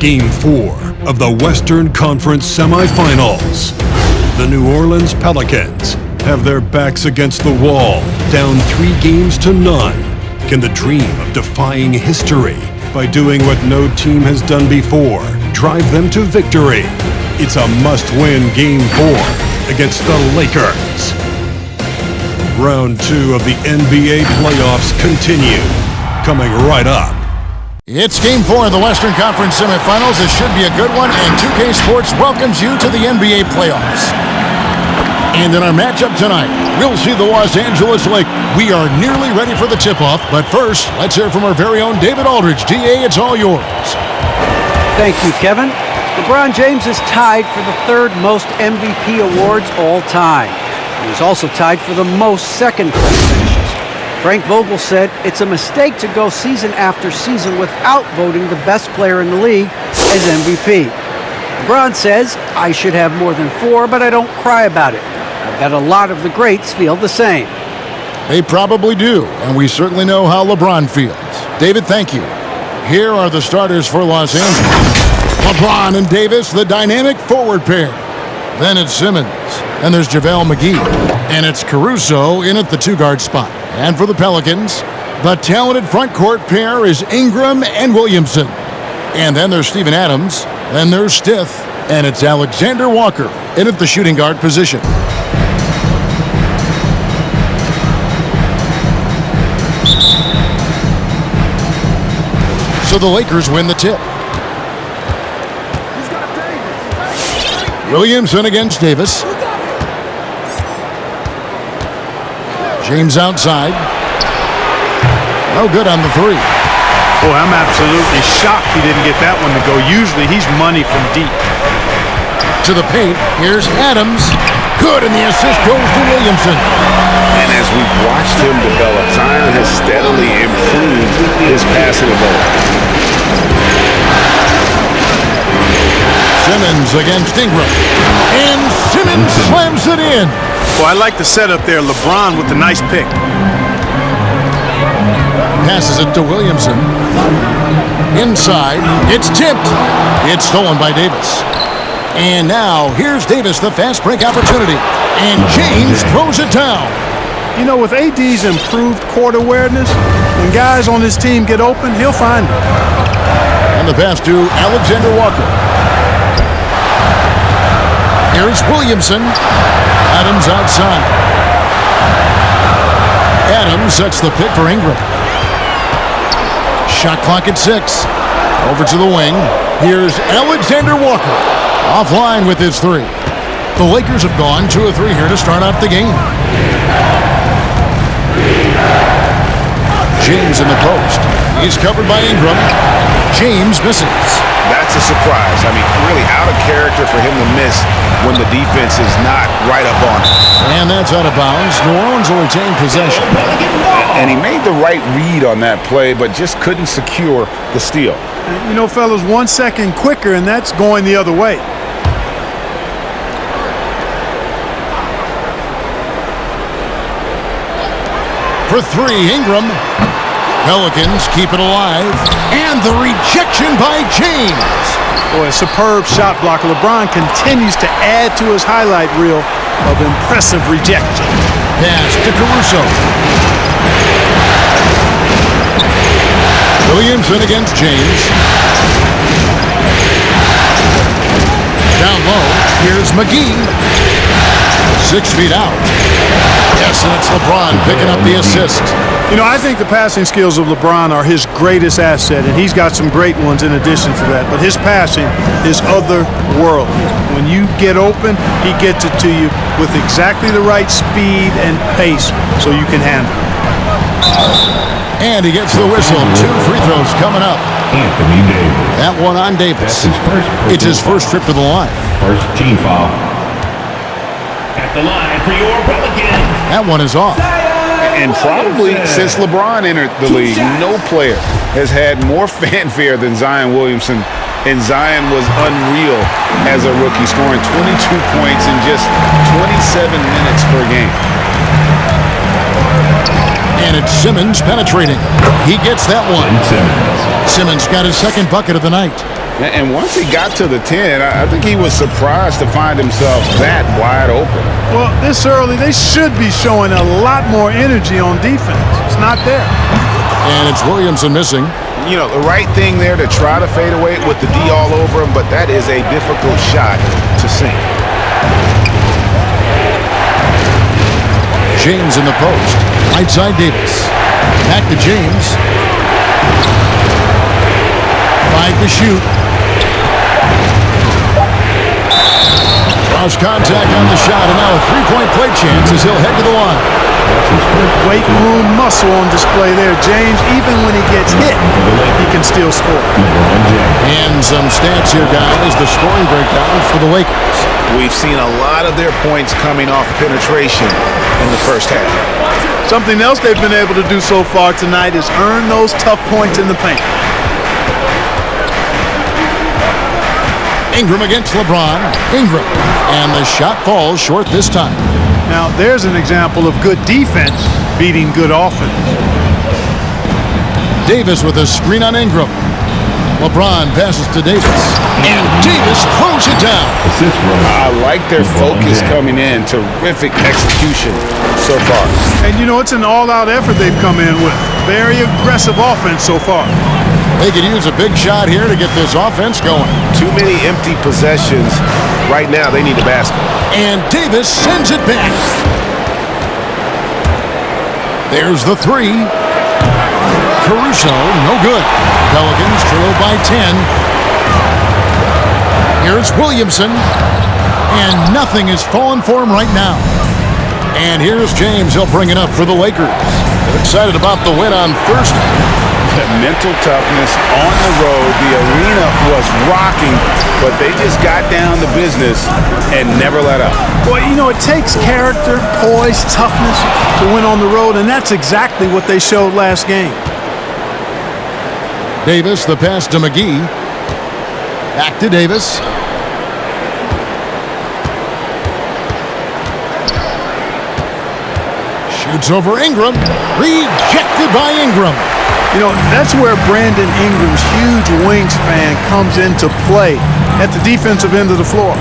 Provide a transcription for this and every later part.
Game 4 of the Western Conference semifinals. The New Orleans Pelicans have their backs against the wall, down 3-0. Can the dream of defying history by doing what no team has done before drive them to victory? It's a must-win Game 4 against the Lakers. Round 2 of the NBA playoffs continue, coming right up. It's Game 4 of the Western Conference semifinals. This should be a good one, and 2K Sports welcomes you to the NBA playoffs. And in our matchup tonight, we'll see the Los Angeles Lakers. We are nearly ready for the tip-off, but first, let's hear from our very own David Aldridge. DA, it's all yours. Thank you, Kevin. LeBron James is tied for the third most MVP awards all time. He is also tied for the most second-place finishes. Frank Vogel said it's a mistake to go season after season without voting the best player in the league as MVP. LeBron says, I should have more than 4, but I don't cry about it. I bet a lot of the greats feel the same. They probably do, and we certainly know how LeBron feels. David, thank you. Here are the starters for Los Angeles. LeBron and Davis, the dynamic forward pair. Then it's Simmons. Then there's JaVale McGee. And it's Caruso in at the 2-guard spot. And for the Pelicans, the talented front court pair is Ingram and Williamson. And then there's Steven Adams. Then there's Stith. And it's Alexander Walker in at the shooting guard position. So the Lakers win the tip. Williamson against Davis. James outside. No good on the 3. Boy, I'm absolutely shocked he didn't get that one to go. Usually he's money from deep. To the paint, here's Adams. Good, and the assist goes to Williamson. And as we've watched him develop, Zion has steadily improved his passing ability. Simmons against Ingram. And Simmons slams it in. Well, I like the setup there. LeBron with the nice pick. Passes it to Williamson. Inside. It's tipped. It's stolen by Davis. And now, here's Davis, the fast break opportunity. And James throws it down. You know, with AD's improved court awareness, when guys on his team get open, he'll find them. And the pass to Alexander Walker. Here's Williamson. Adams outside. Adams sets the pick for Ingram. Shot clock at 6. Over to the wing. Here's Alexander Walker. Offline with his 3. The Lakers have gone 2 of 3 here to start out the game. James in the post. He's covered by Ingram. James misses. That's a surprise. I mean, really out of character for him to miss when the defense is not right up on him. And that's out of bounds. New Orleans will retain possession. And he made the right read on that play, but just couldn't secure the steal. You know, fellas, 1 second quicker, and that's going the other way. For 3, Ingram. Pelicans keep it alive. And the rejection by James. Boy, a superb shot blocker. LeBron continues to add to his highlight reel of impressive rejection. Pass to Caruso. Williamson against James. Down low, here's McGee. 6 feet out. Yes, and it's LeBron picking up the assist. You know, I think the passing skills of LeBron are his greatest asset, and he's got some great ones in addition to that. But his passing is otherworldly. When you get open, he gets it to you with exactly the right speed and pace so you can handle it. And he gets the whistle. 2 free throws coming up. Anthony Davis. That one on Davis. It's his first trip to the line. First team foul. At the line for your Pelicans. That one is off. And probably since LeBron entered the league, no player has had more fanfare than Zion Williamson. And Zion was unreal as a rookie, scoring 22 points in just 27 minutes per game. And it's Simmons penetrating. He gets that one. Simmons got his second bucket of the night. And once he got to the 10, I think he was surprised to find himself that wide open. Well, this early, they should be showing a lot more energy on defense. It's not there. And it's Williamson missing. You know, the right thing there to try to fade away with the D all over him, but that is a difficult shot to sink. James in the post. Right side Davis. Back to James. 5 to shoot. Cross contact on the shot, and now a three-point play chance as he'll head to the line. Weight room muscle on display there, James. Even when he gets hit, he can still score. And some stats here, guys. The scoring breakdown for the Lakers. We've seen a lot of their points coming off penetration in the first half. Something else they've been able to do so far tonight is earn those tough points in the paint. Ingram against LeBron. Ingram. And the shot falls short this time. Now, there's an example of good defense beating good offense. Davis with a screen on Ingram. LeBron passes to Davis. And Davis throws it down. I like their focus coming in. Terrific execution so far. And, you know, it's an all-out effort they've come in with. Very aggressive offense so far. They could use a big shot here to get this offense going. Too many empty possessions. Right now, they need a basket. And Davis sends it back. There's the three. Caruso, no good. Pelicans trail by 10. Here's Williamson. And nothing is falling for him right now. And here's James. He'll bring it up for the Lakers. They're excited about the win on Thursday. Mental toughness on the road. The arena was rocking, but they just got down to business and never let up. Well, you know, it takes character, poise, toughness to win on the road, and that's exactly what they showed last game. Davis, the pass to McGee. Back to Davis. Shoots over Ingram. Rejected by Ingram. You know, that's where Brandon Ingram's huge wingspan comes into play at the defensive end of the floor.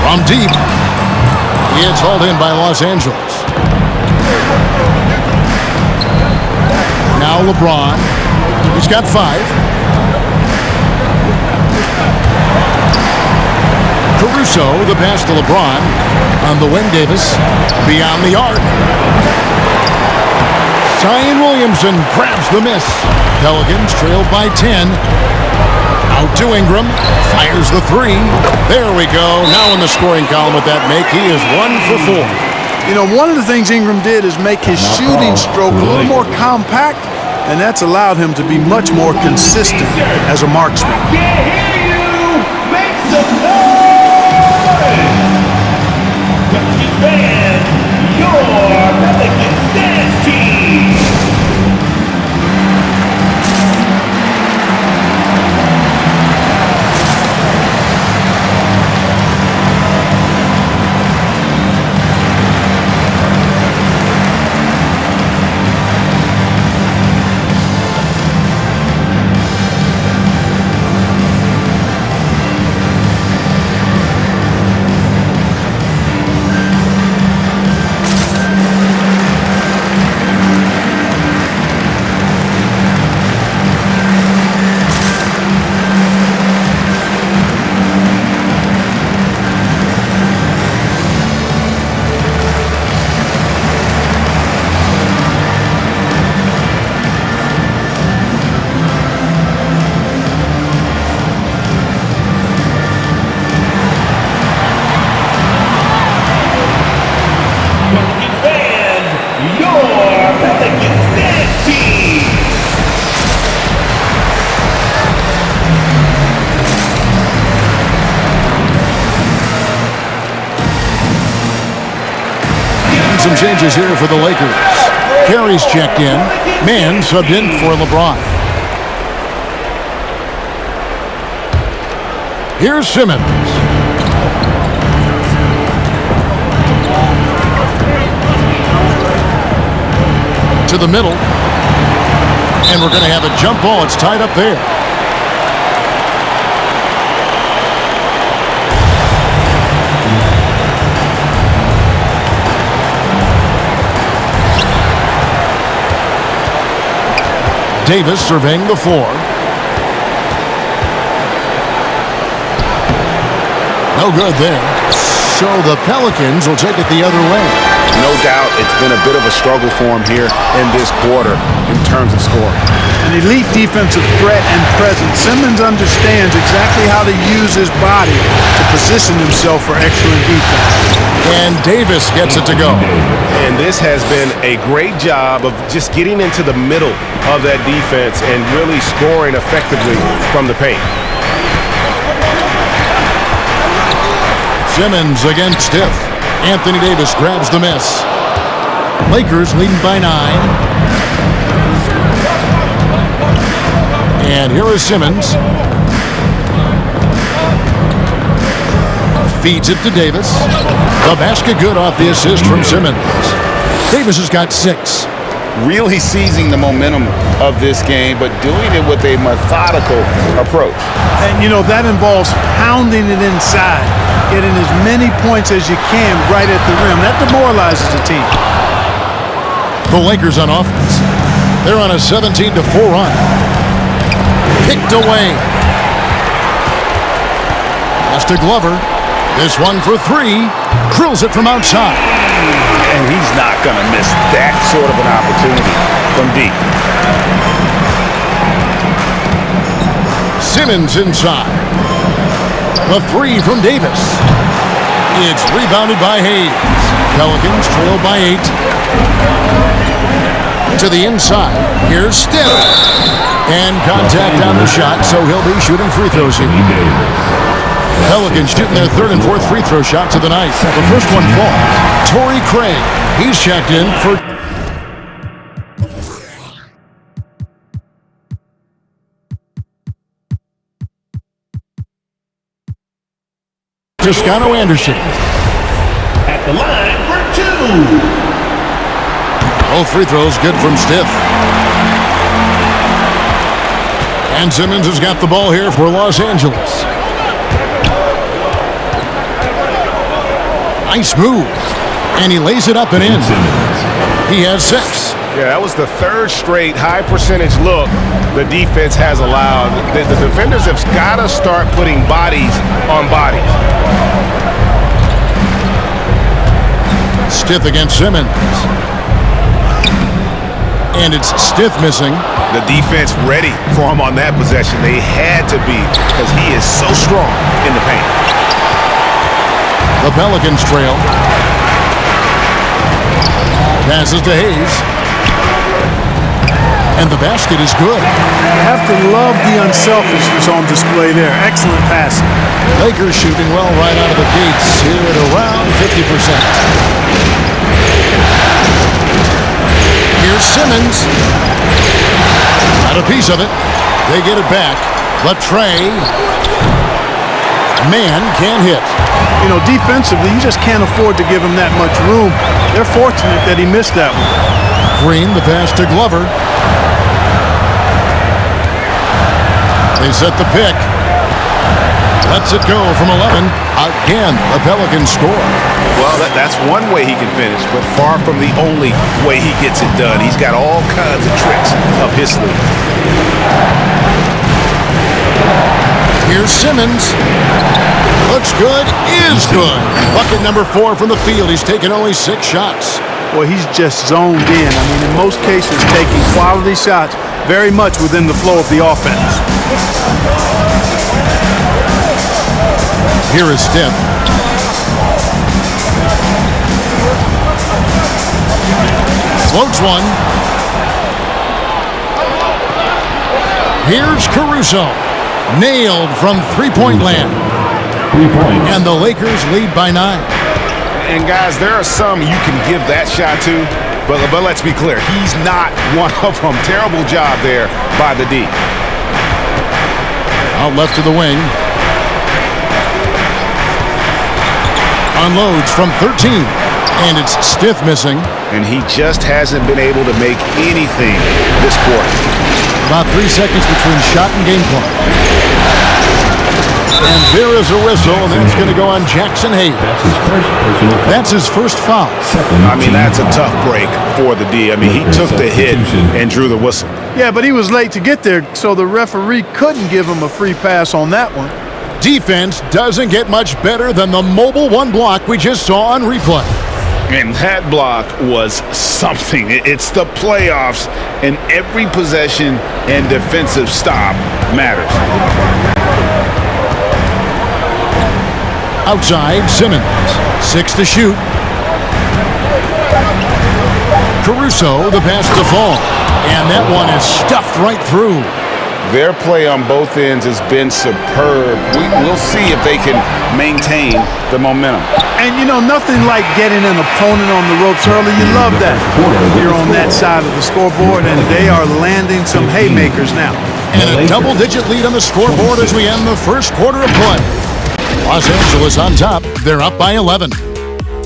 From deep. He is hauled in by Los Angeles. Now LeBron. He's got 5. Caruso, the pass to LeBron. On the wing, Davis. Beyond the arc. Zion Williamson grabs the miss. Pelicans trailed by 10. Out to Ingram. Fires the 3. There we go. Now in the scoring column with that make, he is 1 for 4. You know, one of the things Ingram did is make his shooting stroke a little more compact, and that's allowed him to be much more consistent as a marksman. Can't hear you! Make some noise! Pelicans fans, your Pelicans dance team! Some changes here for the Lakers. Carey's checked in. Mann subbed in for LeBron. Here's Simmons. To the middle. And we're going to have a jump ball. It's tied up there. Davis surveying the floor. No good there. So the Pelicans will take it the other way. No doubt it's been a bit of a struggle for him here in this quarter in terms of scoring. An elite defensive threat and presence. Simmons understands exactly how to use his body to position himself for excellent defense. And Davis gets it to go. And this has been a great job of just getting into the middle of that defense and really scoring effectively from the paint. Simmons against Stiff. Anthony Davis grabs the miss. Lakers leading by 9. And here is Simmons. Feeds it to Davis. The basket good off the assist from Simmons. Davis has got 6. Really seizing the momentum of this game, but doing it with a methodical approach. And, that involves pounding it inside, getting as many points as you can right at the rim. That demoralizes the team. The Lakers on offense. They're on a 17-4 run. Picked away. Pass to Glover. This one for 3. Drills it from outside. And he's not going to miss that sort of an opportunity from deep. Simmons inside. The 3 from Davis. It's rebounded by Hayes. Pelicans trail by 8. To the inside. Here's Stiff. And contact on the shot, so he'll be shooting free throws here. Pelicans shooting their 3rd and 4th free throw shots of the night. The first one falls. Torrey Craig. He's checked in for... Toscano Anderson. At the line for 2. Both free throws good from Stiff. And Simmons has got the ball here for Los Angeles. Nice move. And he lays it up and in. He has 6. Yeah, that was the 3rd straight high percentage look the defense has allowed. The defenders have got to start putting bodies on bodies. Stiff against Simmons. And it's Stiff missing. The defense ready for him on that possession. They had to be because he is so strong in the paint. The Pelicans trail. Passes to Hayes. And the basket is good. You have to love the unselfishness on display there. Excellent passing. Lakers shooting well right out of the gates here at around 50%. Here's Simmons. Got a piece of it. They get it back. Latrey. Man can't hit. Defensively, you just can't afford to give him that much room. They're fortunate that he missed that one. Green, the pass to Glover. They set the pick. Lets it go from 11. Again, the Pelicans score. Well, that's one way he can finish, but far from the only way he gets it done. He's got all kinds of tricks up his sleeve. Here's Simmons. Looks good, is good. Bucket number 4 from the field. He's taken only 6 shots. Boy, he's just zoned in. In most cases, taking quality shots very much within the flow of the offense. Here is Stiff. Floats one. Here's Caruso. Nailed from three-point land. 3 points. And the Lakers lead by 9. And guys, there are some you can give that shot to, but let's be clear, he's not one of them. Terrible job there by the D. Out left to the wing. Unloads from 13. And it's Stiff missing. And he just hasn't been able to make anything this quarter. About 3 seconds between shot and game clock. And there is a whistle, and that's going to go on Jackson Hayes. That's his first foul. I mean, that's a tough break for the D. I mean, he took the hit and drew the whistle. Yeah, but he was late to get there, so the referee couldn't give him a free pass on that one. Defense doesn't get much better than the mobile one block we just saw on replay. And that block was something. It's the playoffs, and every possession and defensive stop matters. Outside, Simmons. 6 to shoot. Caruso, the pass to Fall. And that one is stuffed right through. Their play on both ends has been superb. We'll see if they can maintain the momentum. And, you know, nothing like getting an opponent on the ropes early. You love that. You're on that side of the scoreboard, and they are landing some haymakers now. And a double-digit lead on the scoreboard as we end the first quarter of play. Los Angeles on top. They're up by 11.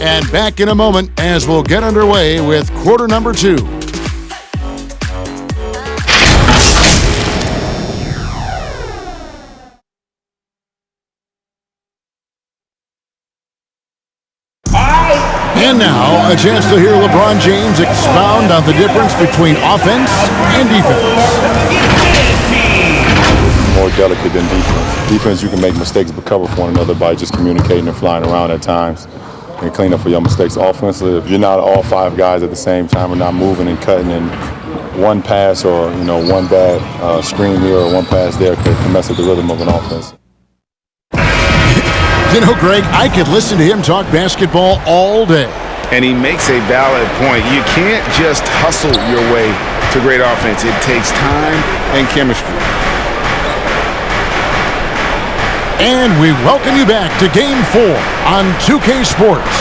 And back in a moment as we'll get underway with quarter number 2. And now, a chance to hear LeBron James expound on the difference between offense and defense. More delicate than defense. Defense, you can make mistakes but cover for one another by just communicating and flying around at times and clean up for your mistakes. Offensively, if you're not all 5 guys at the same time and not moving and cutting, and one pass or one bad screen here or one pass there can mess with the rhythm of an offense. You know, Greg, I could listen to him talk basketball all day. And he makes a valid point. You can't just hustle your way to great offense. It takes time and chemistry. And we welcome you back to Game 4 on 2K Sports.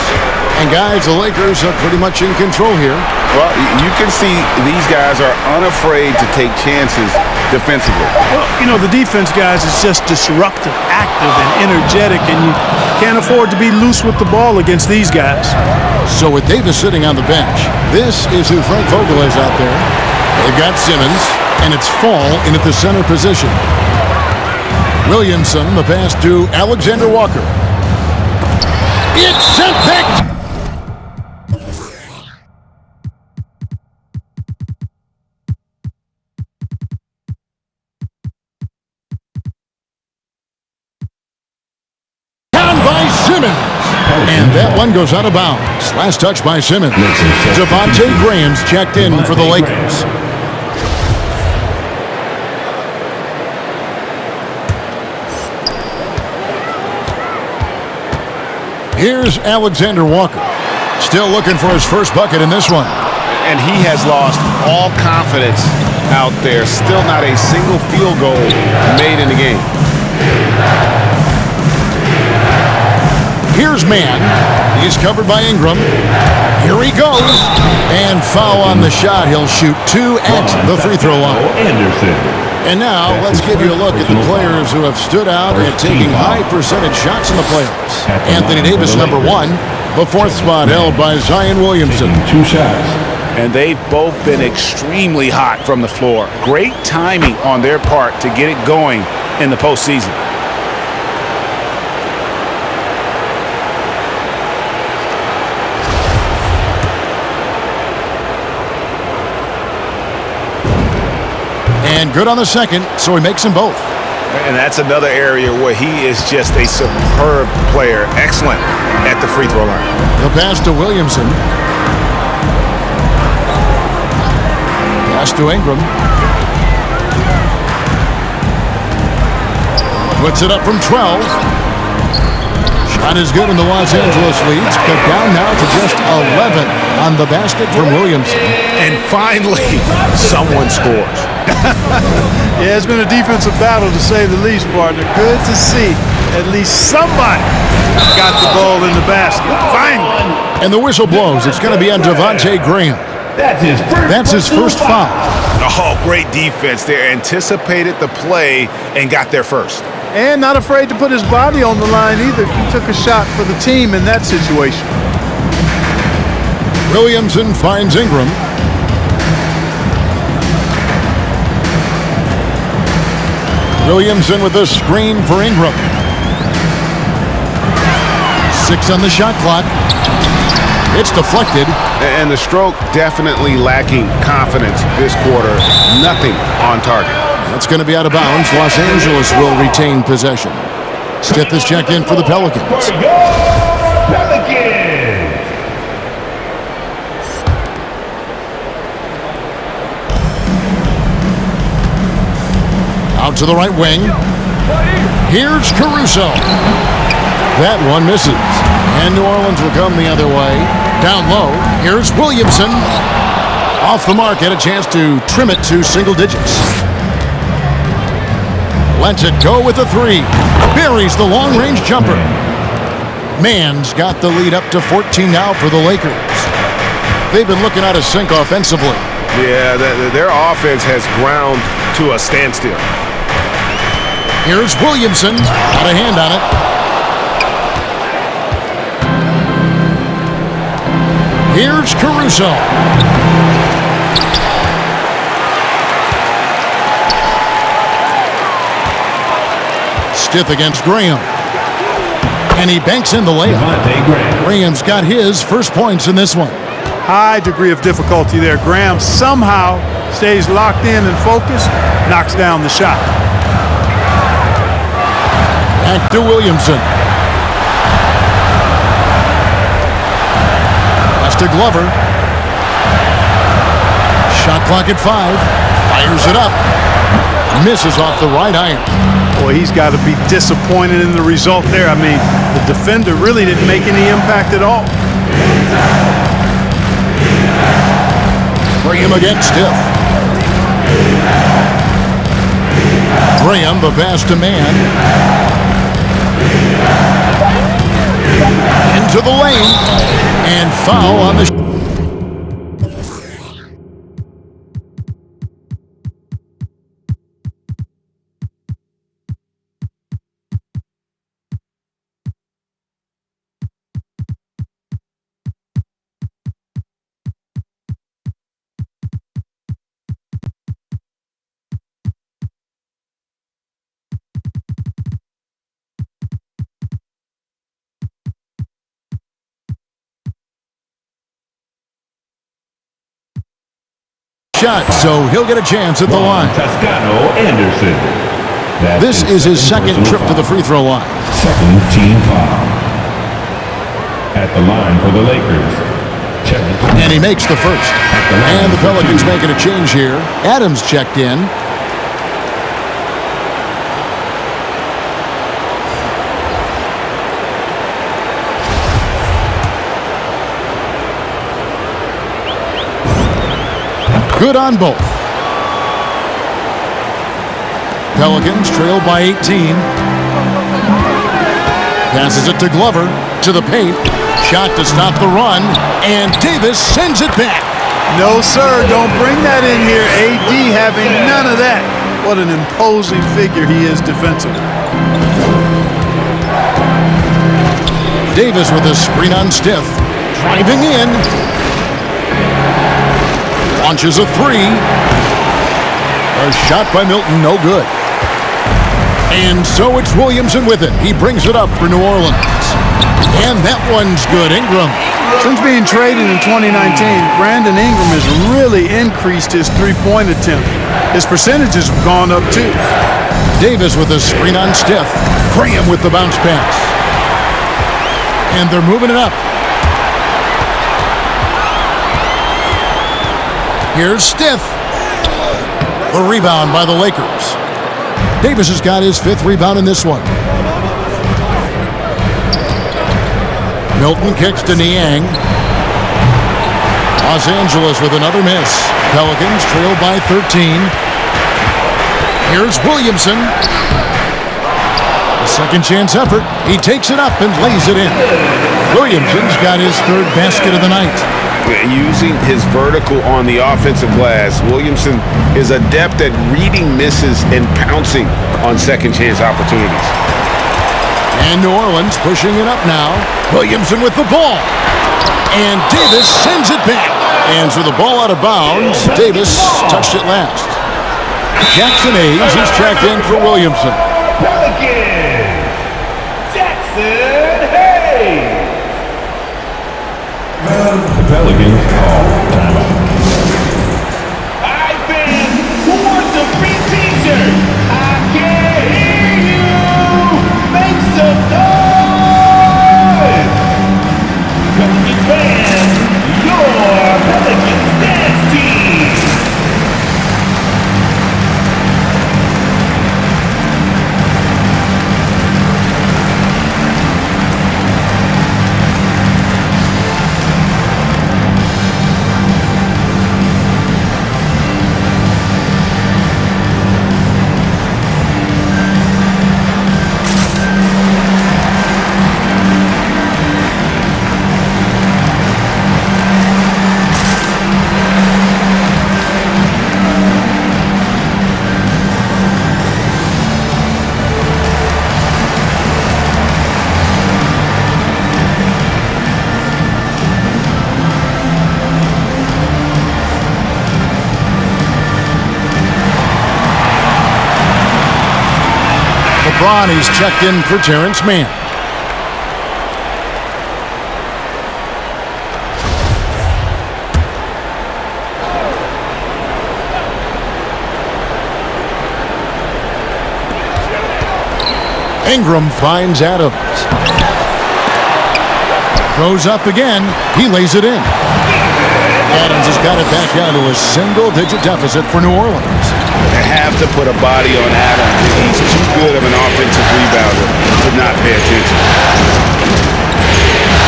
And guys, the Lakers are pretty much in control here. Well, you can see these guys are unafraid to take chances defensively. Well, you know, the defense, guys, is just disruptive, active, and energetic, and you can't afford to be loose with the ball against these guys. So with Davis sitting on the bench, this is who Frank Vogel is out there. They've got Simmons, and it's Fall in at the center position. Williamson, the pass to Alexander Walker. It's sent back. And that one goes out of bounds. Last touch by Simmons. Devontae Graham's checked in for the Lakers. Here's Alexander Walker. Still looking for his first bucket in this one. And he has lost all confidence out there. Still not a single field goal made in the game. Here's Mann. He's covered by Ingram. Here he goes. And foul on the shot. He'll shoot 2 at the free throw line. And now let's give you a look at the players who have stood out and taking high percentage shots in the playoffs. Anthony Davis, number 1. The 4th spot held by Zion Williamson. 2 shots. And they've both been extremely hot from the floor. Great timing on their part to get it going in the postseason. And good on the second, so he makes them both. And that's another area where he is just a superb player. Excellent at the free throw line. The pass to Williamson. Pass to Ingram. Puts it up from 12. Shot is good, and the Los Angeles leads cut down now to just 11 on the basket from Williamson. And finally, someone scores. Yeah, it's been a defensive battle, to say the least, partner. Good to see at least somebody got the ball in the basket. Finally. And the whistle blows. It's going to be on Devontae Graham. That's his first foul. Oh, great defense there. Anticipated the play and got there first. And not afraid to put his body on the line either. He took a shot for the team in that situation. Williamson finds Ingram. Williamson with a screen for Ingram. 6 on the shot clock. It's deflected. And the stroke definitely lacking confidence this quarter. Nothing on target. That's going to be out of bounds. Los Angeles will retain possession. Stith is checked in for the Pelicans. Out to the right wing. Here's Caruso. That one misses. And New Orleans will come the other way. Down low. Here's Williamson. Off the mark. Had a chance to trim it to single digits. Lets it go with a 3. Buries the long-range jumper. Mann's got the lead up to 14 now for the Lakers. They've been looking out of sync offensively. Yeah, their offense has ground to a standstill. Here's Williamson. Got a hand on it. Here's Caruso. Stith against Graham. And he banks in the layup. Graham's got his first points in this one. High degree of difficulty there. Graham somehow stays locked in and focused, knocks down the shot. Back to Williamson. Pass to Glover. Shot clock at 5. Fires it up. Misses off the right iron. Boy, he's got to be disappointed in the result there. I mean, the defender really didn't make any impact at all. Graham against Stith. Graham, the pass to man. Into the lane. And foul on the... shot, so he'll get a chance at the line. Toscano Anderson. This is his second trip to the free throw line. Second team foul. At the line for the Lakers. And he makes the first. And the Pelicans making a change here. Adams checked in. Good on both. Pelicans trail by 18. Passes it to Glover, to the paint. Shot to stop the run, and Davis sends it back. No, sir, don't bring that in here. AD having none of that. What an imposing figure he is defensively. Davis with a screen on Stith. Driving in. Launches a 3. A shot by Milton, no good. And so it's Williamson with it. He brings it up for New Orleans. And that one's good. Ingram. Since being traded in 2019, Brandon Ingram has really increased his three-point attempt. His percentages have gone up too. Davis with a screen on Stith. Graham with the bounce pass. And they're moving it up. Here's Stith. The rebound by the Lakers. Davis has got his 5th rebound in this one. Milton kicks to Niang. Los Angeles with another miss. Pelicans trail by 13. Here's Williamson. A second chance effort. He takes it up and lays it in. Williamson's got his 3rd basket of the night. Using his vertical on the offensive glass, Williamson is adept at reading misses and pouncing on second chance opportunities. And New Orleans pushing it up now. Williamson with the ball. And Davis sends it back. And so the ball out of bounds. Davis touched it last. Jackson Hayes is checked in for Williamson. Pelicans, Jackson Hayes. The Pelicans call timeout. I've been who wants a free t-shirt? I can't hear you. Make some noise. Pelicans fans, your Pelicans dance team. LeBron, he's checked in for Terrence Mann. Ingram finds Adams. Throws up again. He lays it in. Adams has got it back down to a single-digit deficit for New Orleans. They have to put a body on Adams. He's too good of an offensive rebounder to not pay attention.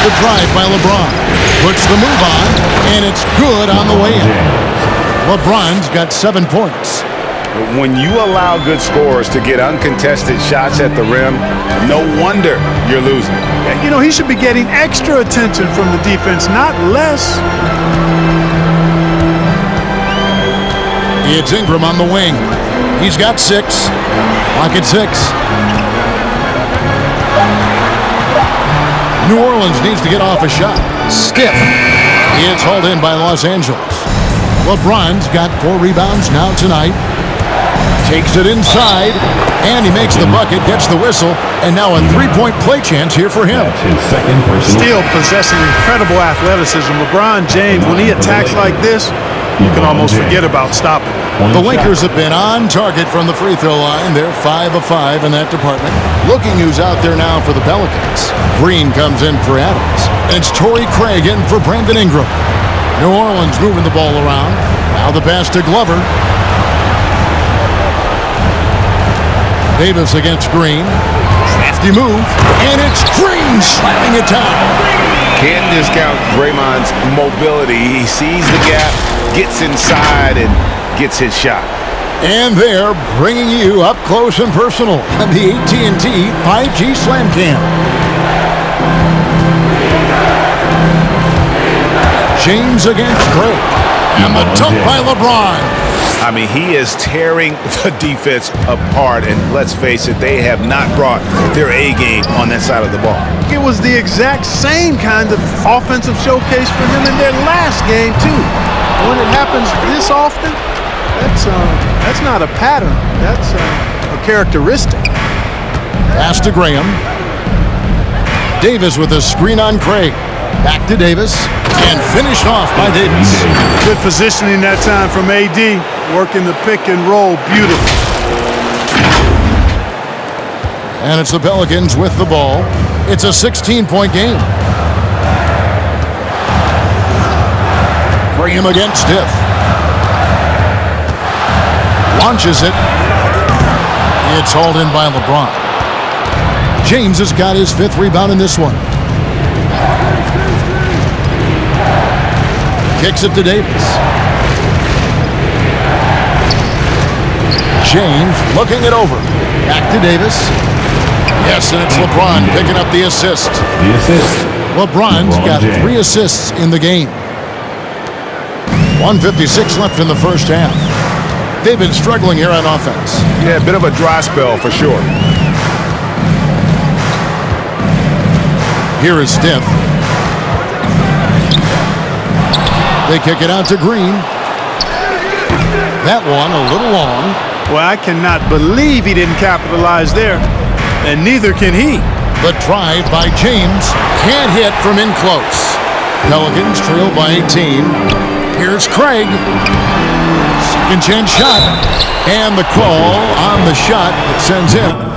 The drive by LeBron. Puts the move on, and it's good on the way in. LeBron's got 7 points. When you allow good scorers to get uncontested shots at the rim, no wonder you're losing. You know, he should be getting extra attention from the defense, not less. It's Ingram on the wing. He's got 6. Pocket 6. New Orleans needs to get off a shot. Stiff. It's hauled in by Los Angeles. LeBron's got 4 rebounds now tonight. Takes it inside, and he makes the bucket, gets the whistle, and now a 3-point play chance here for him. That's his second personal. Still possessing incredible athleticism. LeBron James, when he attacks like this, you can almost forget about stopping. The Lakers have been on target from the free throw line. They're 5 of 5 in that department. Looking who's out there now for the Pelicans. Green comes in for Adams. And it's Torrey Craig in for Brandon Ingram. New Orleans moving the ball around. Now the pass to Glover. Davis against Green. Crafty move. And it's Green slamming it down. Can't discount Draymond's mobility. He sees the gap, gets inside, and gets his shot. And they're bringing you up close and personal on the AT&T 5G Slam Cam. James against Craig. And the dunk by LeBron. I mean, he is tearing the defense apart, and let's face it, they have not brought their A game on that side of the ball. It was the exact same kind of offensive showcase for him in their last game, too. When it happens this often, that's not a pattern. That's a characteristic. Pass to Graham. Davis with a screen on Craig. Back to Davis. And finished off by Davis. Good positioning that time from AD. Working the pick and roll beautifully. And it's the Pelicans with the ball. It's a 16-point game. Graham against Stiff. Launches it. It's hauled in by LeBron. James has got his 5th rebound in this one. Kicks it to Davis. James looking it over. Back to Davis. Yes, and it's LeBron picking up the assist. The assist. LeBron's got 3 assists in the game. 1:56 left in the first half. They've been struggling here on offense. Yeah, a bit of a dry spell for sure. Here is Stiff. They kick it out to Green. That one a little long. Well, I cannot believe he didn't capitalize there, and neither can he. The drive by James can't hit from in close. Pelicans trail by 18. Here's Craig. Second chance shot. And the call on the shot that sends him.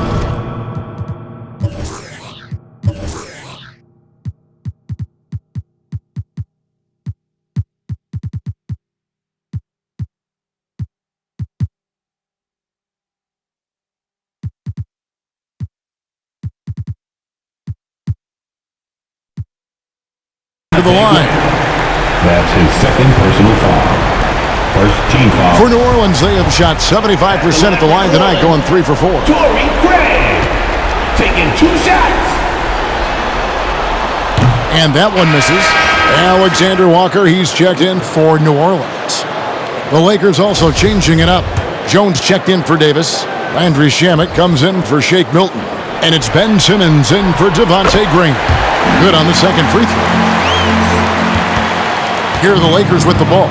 To the line. That's his second personal foul. First team foul. For New Orleans, they have shot 75% at the line tonight, going 3 for 4. Torrey Craig taking 2 shots. And that one misses. Alexander Walker, he's checked in for New Orleans. The Lakers also changing it up. Jones checked in for Davis. Landry Shamet comes in for Shake Milton. And it's Ben Simmons in for Devontae Green. Good on the second free throw. Here are the Lakers with the ball.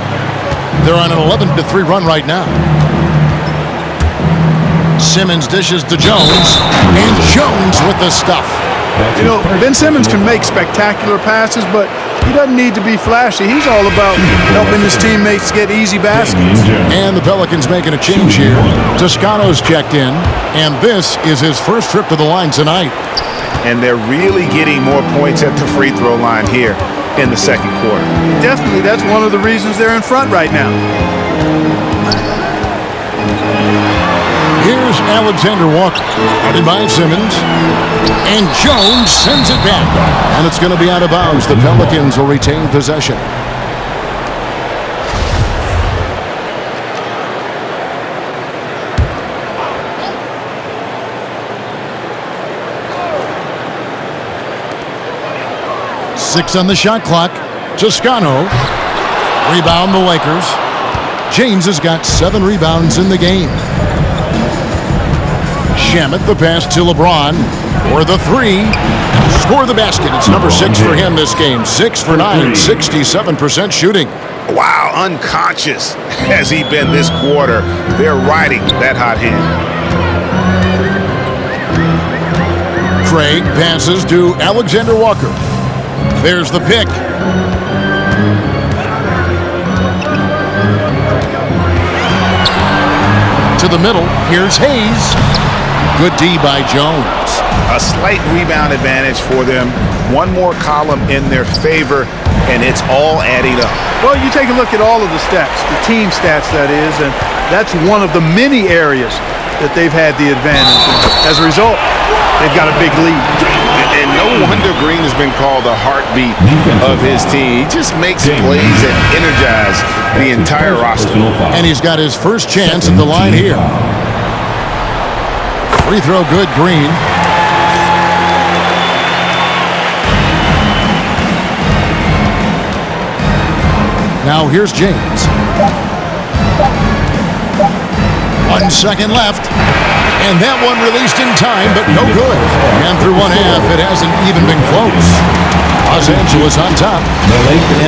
They're on an 11-3 run right now. Simmons dishes to Jones, and Jones with the stuff. You know, Ben Simmons can make spectacular passes, but he doesn't need to be flashy. He's all about helping his teammates get easy baskets. And the Pelicans making a change here. Toscano's checked in, and this is his first trip to the line tonight. And they're really getting more points at the free throw line here in the second quarter. Definitely, that's one of the reasons they're in front right now. Here's Alexander Walker, guarded by Simmons. And Jones sends it back. And it's going to be out of bounds. The Pelicans will retain possession. Six on the shot clock. Toscano. Rebound the Lakers. James has got 7 rebounds in the game. Shamet the pass to LeBron for the 3. Score the basket. It's number 6 for him this game. 6 for 9, 67% shooting. Wow, unconscious has he been this quarter. They're riding that hot hand. Craig passes to Alexander Walker. There's the pick. To the middle. Here's Hayes. Good D by Jones. A slight rebound advantage for them. One more column in their favor, and it's all adding up. Well, you take a look at all of the stats, the team stats that is, and that's one of the many areas that they've had the advantage. And as a result, they've got a big lead. And no wonder Green has been called the heartbeat of his team. He just makes plays that energize the entire roster. And he's got his first chance at the line here. Free throw good, Green. Now here's James. 1 second left. And that one released in time, but no good. And through one half, it hasn't even been close. Los Angeles on top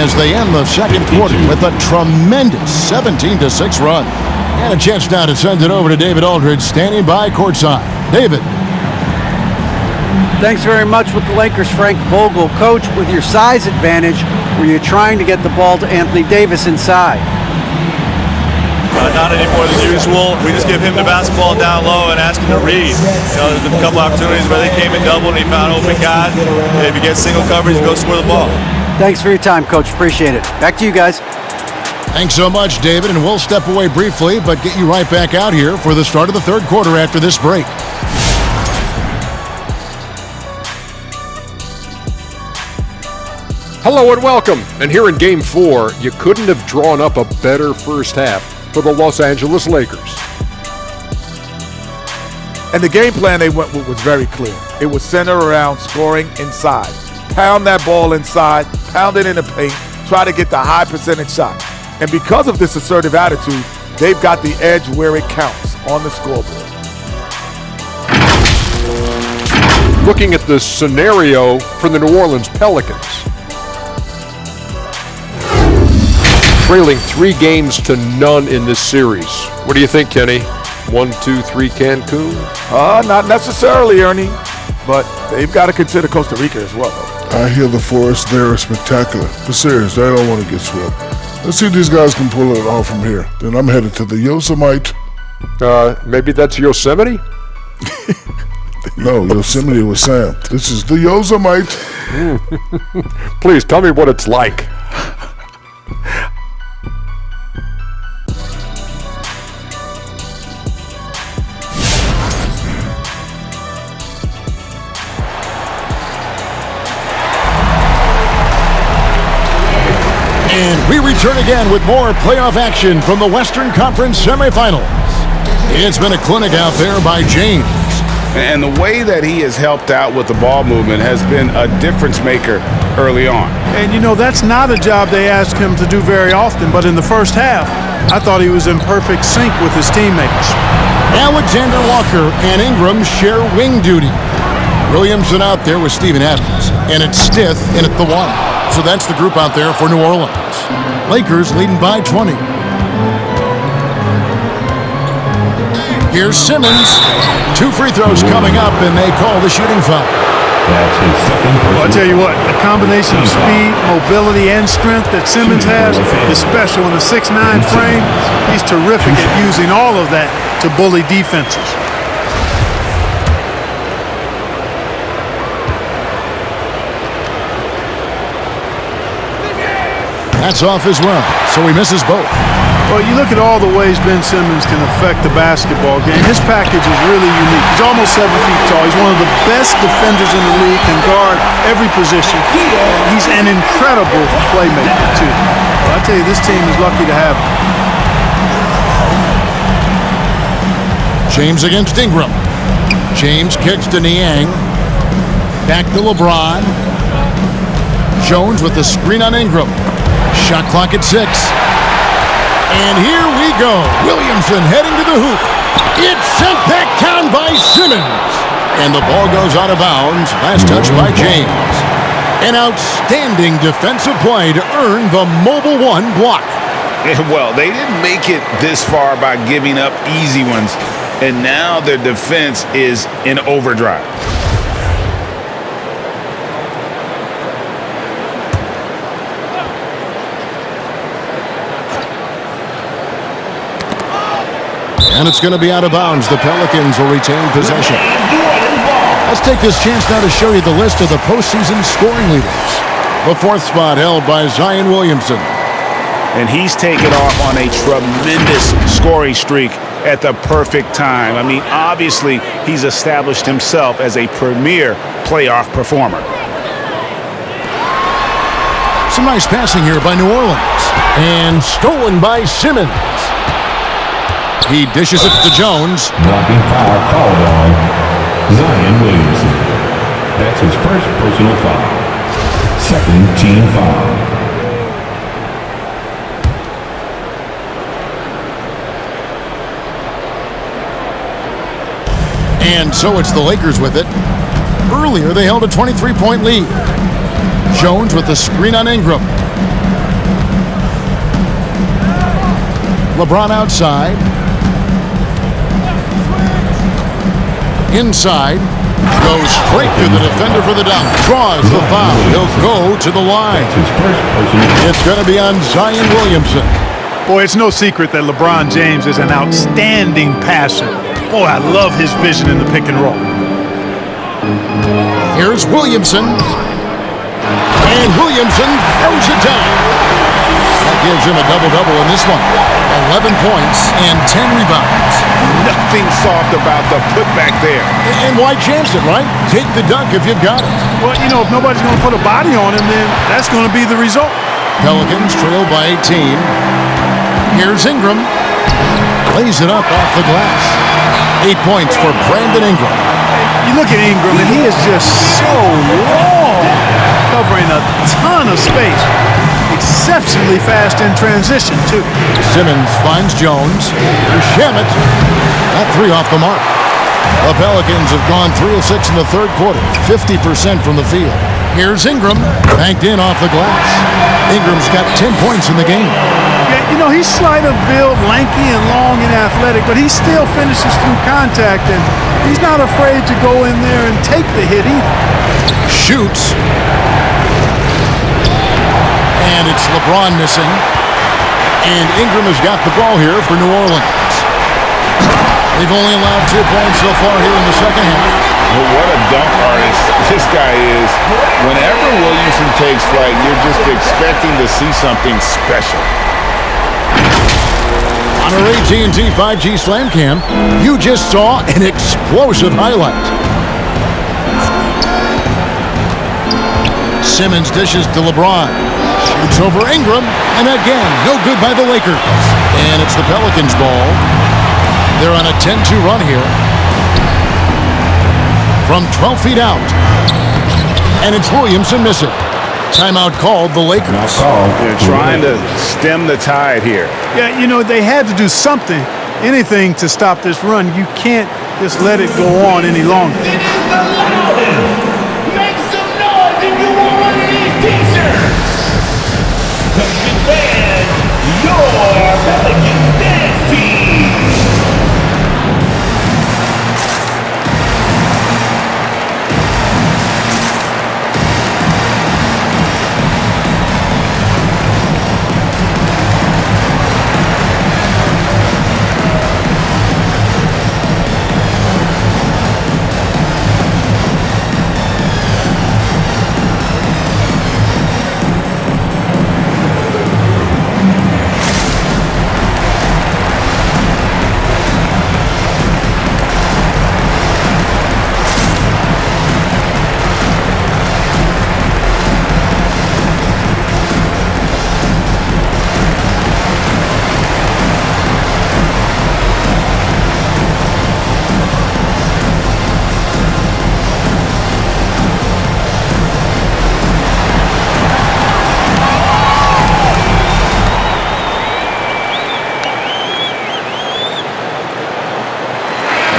as they end the second quarter with a tremendous 17-6 run. And a chance now to send it over to David Aldridge, standing by courtside. David. Thanks very much with the Lakers, Frank Vogel. Coach, with your size advantage, were you trying to get the ball to Anthony Davis inside? Not any more than usual. We just give him the basketball down low and ask him to read. You know, there's been a couple opportunities where they came in double and he found open guys. If you get single coverage, you go score the ball. Thanks for your time, Coach. Appreciate it. Back to you guys. Thanks so much, David, and we'll step away briefly, but get you right back out here for the start of the third quarter after this break. Hello and welcome. And here in Game 4, you couldn't have drawn up a better first half for the Los Angeles Lakers. And the game plan they went with was very clear. It was centered around scoring inside. Pound that ball inside, pound it in the paint, try to get the high percentage shot. And because of this assertive attitude, they've got the edge where it counts on the scoreboard. Looking at the scenario for the New Orleans Pelicans. Trailing 3 games to none in this series. What do you think, Kenny? 1, 2, 3 Cancun? Not necessarily, Ernie. But they've got to consider Costa Rica as well, though. I hear the forest there is spectacular. But seriously, I don't want to get swept. Let's see if these guys can pull it off from here. Then I'm headed to the Yosemite. Maybe that's Yosemite? No, Yosemite was Sam. This is the Yosemite. Please tell me what it's like. And we return again with more playoff action from the Western Conference semifinals. It's been a clinic out there by James. And the way that he has helped out with the ball movement has been a difference maker early on. And you know, that's not a job they ask him to do very often, but in the first half, I thought he was in perfect sync with his teammates. Alexander Walker and Ingram share wing duty. Williamson out there with Steven Adams, and it's Stith in at the one. So that's the group out there for New Orleans. Lakers leading by 20. Here's Simmons. 2 free throws coming up, and they call the shooting foul. That's his second. Well, I tell you what, the combination of speed, mobility, and strength that Simmons has is special in a 6'9" frame. He's terrific at using all of that to bully defenses. That's off as well, so he misses both. Well, you look at all the ways Ben Simmons can affect the basketball game. His package is really unique. He's almost 7 feet tall. He's one of the best defenders in the league, can guard every position. He's an incredible playmaker, too. Well, I tell you, this team is lucky to have him. James against Ingram. James kicks to Niang. Back to LeBron. Jones with the screen on Ingram. Shot clock at 6. And here we go. Williamson heading to the hoop. It's sent back down by Simmons. And the ball goes out of bounds. Last touch by James. An outstanding defensive play to earn the Mobile One block. Well, they didn't make it this far by giving up easy ones. And now their defense is in overdrive. And it's going to be out of bounds. The Pelicans will retain possession. Let's take this chance now to show you the list of the postseason scoring leaders. The 4th spot held by Zion Williamson. And he's taken off on a tremendous scoring streak at the perfect time. I mean, obviously, he's established himself as a premier playoff performer. Some nice passing here by New Orleans. And stolen by Simmons. He dishes it to Jones. Blocking foul called on Zion Williamson. That's his first personal foul. Second team foul. And so it's the Lakers with it. Earlier, they held a 23-point lead. Jones with the screen on Ingram. LeBron outside. Inside. Goes straight to the defender for the dunk. Draws the foul. He'll go to the line. It's going to be on Zion Williamson. Boy, it's no secret that LeBron James is an outstanding passer. Boy, I love his vision in the pick and roll. Here's Williamson. And Williamson throws it down. That gives him a double-double in this one. 11 points and 10 rebounds. Nothing soft about the putback there. And why chance it, right? Take the dunk if you've got it. Well, you know, if nobody's going to put a body on him, then that's going to be the result. Pelicans trail by 18. Here's Ingram. Lays it up off the glass. 8 points for Brandon Ingram. You look at Ingram, and he is just so long, covering a ton of space. Exceptionally fast in transition, too. Simmons finds Jones. Here's Shamet. That 3 off the mark. The Pelicans have gone 3 of 6 in the third quarter. 50% from the field. Here's Ingram. Banked in off the glass. Ingram's got 10 points in the game. Yeah, You know, he's slight of build, lanky and long and athletic, but he still finishes through contact, and he's not afraid to go in there and take the hit either. Shoots. And it's LeBron missing. And Ingram has got the ball here for New Orleans. They've only allowed 2 points so far here in the second half. Well, what a dunk artist this guy is. Whenever Williamson takes flight, you're just expecting to see something special. On our AT&T 5G Slam Cam, you just saw an explosive highlight. Simmons dishes to LeBron. Shoots over Ingram, and again, no good by the Lakers. And it's the Pelicans' ball. They're on a 10-2 run here. From 12 feet out. And it's Williamson missing. Timeout called the Lakers. They're trying to stem the tide here. Yeah, you know, they had to do something, anything to stop this run. You can't just let it go on any longer. It is the loudest. Make some noise if you want one of these t-shirts. Pelicans fans, your Pelicans dance team.